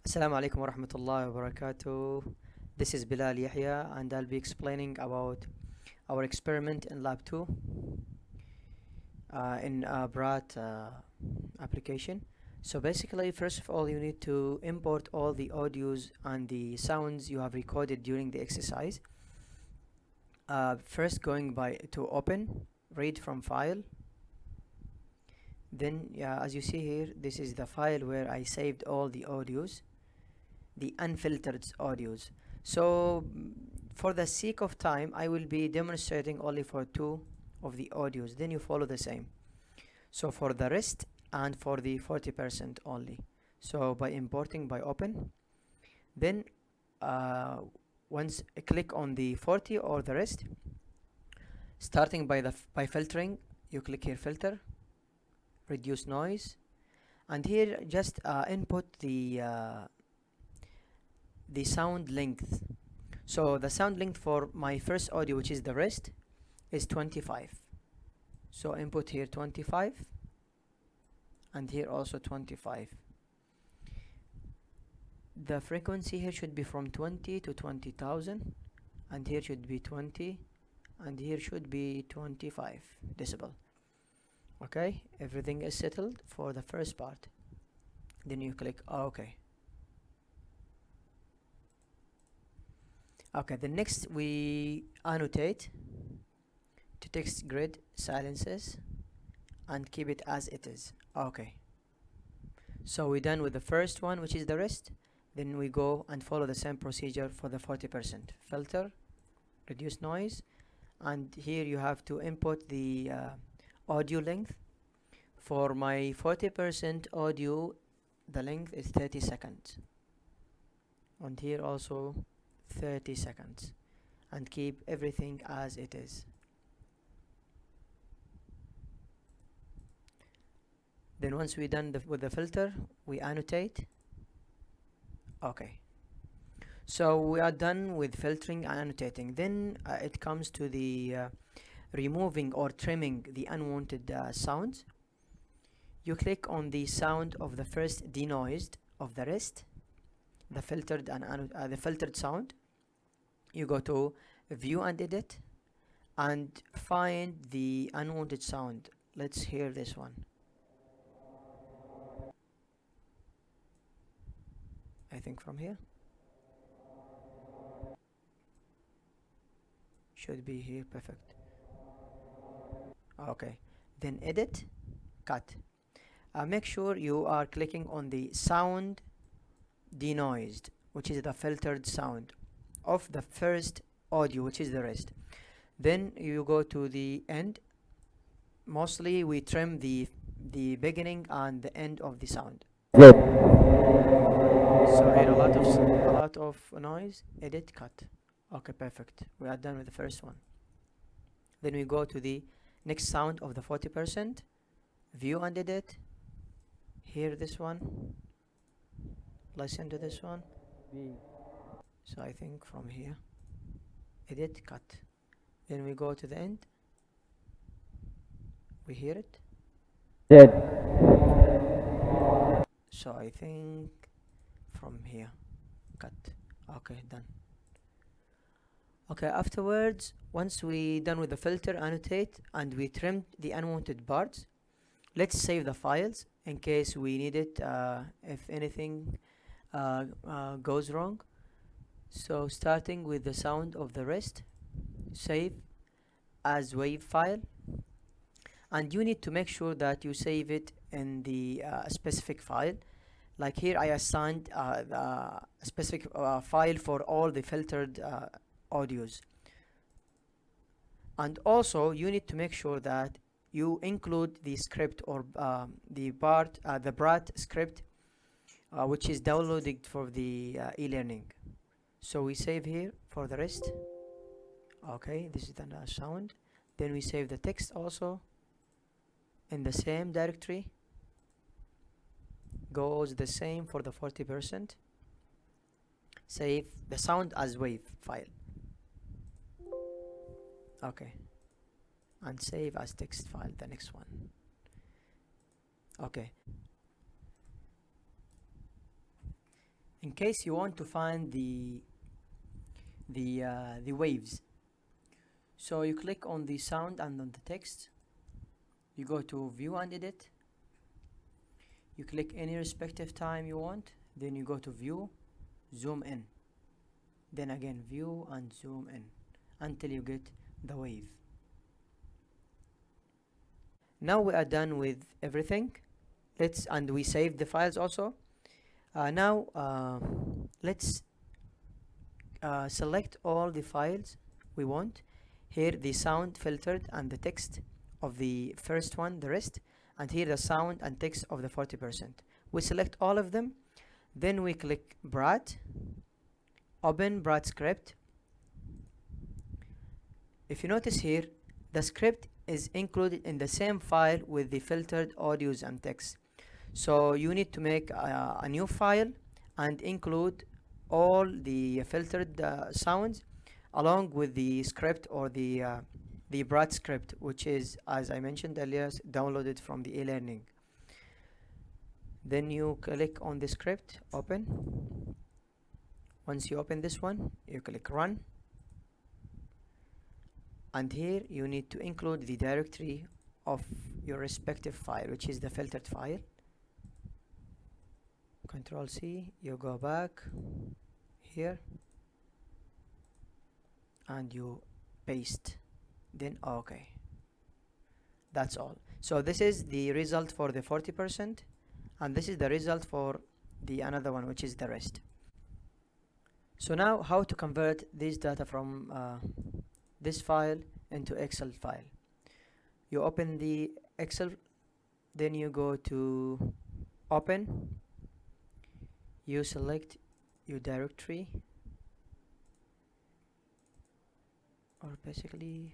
Assalamu alaikum wa rahmatullahi wa barakatuh. This is Bilal Yahya and I'll be explaining about our experiment in Lab 2 in BRAT application. So basically, first of all, you need to import all the audios and the sounds you have recorded during the exercise. First going by to open, read from file. Then, as you see here, this is the file where I saved all the audios, the unfiltered audios. So for the sake of time, I will be demonstrating only for two of the audios. Then you follow the same. So for the rest and for the 40% only. So by importing by open, then uh, once click on the 40 or the rest, starting by filtering, you click here filter, reduce noise, and here just input the sound length. So the sound length for my first audio, which is the rest, is 25. So input here 25 and here also 25. The frequency here should be from 20 to 20,000 and here should be 20 and here should be 25 decibel. Okay, everything is settled for the first part. Then you click OK. Okay, the next we annotate to text grid silences and keep it as it is. Okay, so we're done with the first one, which is the rest. Then we go and follow the same procedure for the 40%. Filter, reduce noise, and here you have to input the audio length. For my 40% audio, the length is 30 seconds, and here also 30 seconds, and keep everything as it is. Then once we're done with the filter, we annotate. Okay, so we are done with filtering and annotating. Then it comes to the removing or trimming the unwanted sounds. You click on the sound of the first denoised of the rest, the filtered and the filtered sound. You go to view and edit and find the unwanted sound. Let's hear this one. I think from here should be here. Perfect. Okay, then edit, cut. Make sure you are clicking on the sound denoised, which is the filtered sound of the first audio, which is the rest. Then you go to the end. Mostly we trim the beginning and the end of the sound. Good. So here a lot of noise. Edit, cut. Okay, perfect. We are done with the first one. Then we go to the next sound of the 40%. View and edit. Hear this one. Listen to this one. So I think from here, edit, cut. Then we go to the end. We hear it. Good. So I think from here, cut. Okay, done. Okay, afterwards, once we done with the filter, annotate, and we trimmed the unwanted parts, let's save the files in case we need it if anything goes wrong. So starting with the sound of the rest, save as WAV file, and you need to make sure that you save it in the specific file. Like here I assigned the specific file for all the filtered audios, and also you need to make sure that you include the script or the BRAT script which is downloaded for the e-learning. So we save here for the rest. Okay, this is the sound. Then we save the text also in the same directory. Goes the same for the 40%. Save the sound as WAV file. Okay, and save as text file the next one. Okay, in case you want to find the waves, so you click on the sound and on the text, you go to view and edit, you click any respective time you want, then you go to view, zoom in, then again view and zoom in until you get the wave. Now we are done with everything. And we saved the files also. Now let's select all the files we want. Here the sound filtered and the text of the first one, the rest, and here the sound and text of the 40%. We select all of them, then we click Brat, open Brat script. If you notice here, the script is included in the same file with the filtered audios and text. So you need to make a new file and include all the filtered sounds along with the script, or the Brat script, which is, as I mentioned earlier, downloaded from the e-learning. Then you click on the script, open. Once you open this one, you click run, and here you need to include the directory of your respective file, which is the filtered file. Control C, you go back here and you paste, then okay, that's all. So this is the result for the 40%, and this is the result for the another one, which is the rest. So now how to convert this data from this file into Excel file. You open the Excel, then you go to open, you select your directory, or basically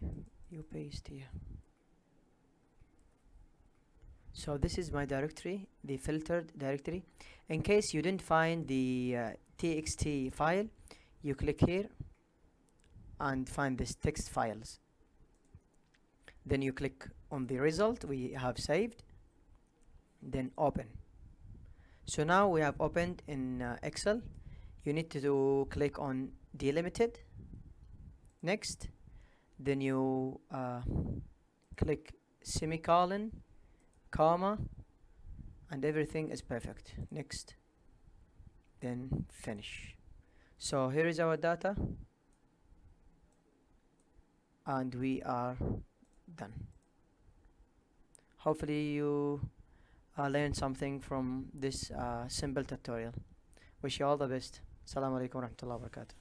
you paste here. So this is my directory, the filtered directory. In case you didn't find the txt file, you click here and find this text files. Then you click on the result we have saved, then open. So now we have opened in Excel. You need to click on delimited, next, then you click semicolon, comma, and everything is perfect. Next, then finish. So here is our data, and we are done. Hopefully you learned something from this simple tutorial. Wish you all the best. Assalamu alaikum wa rahmatullahi wa barakatuh.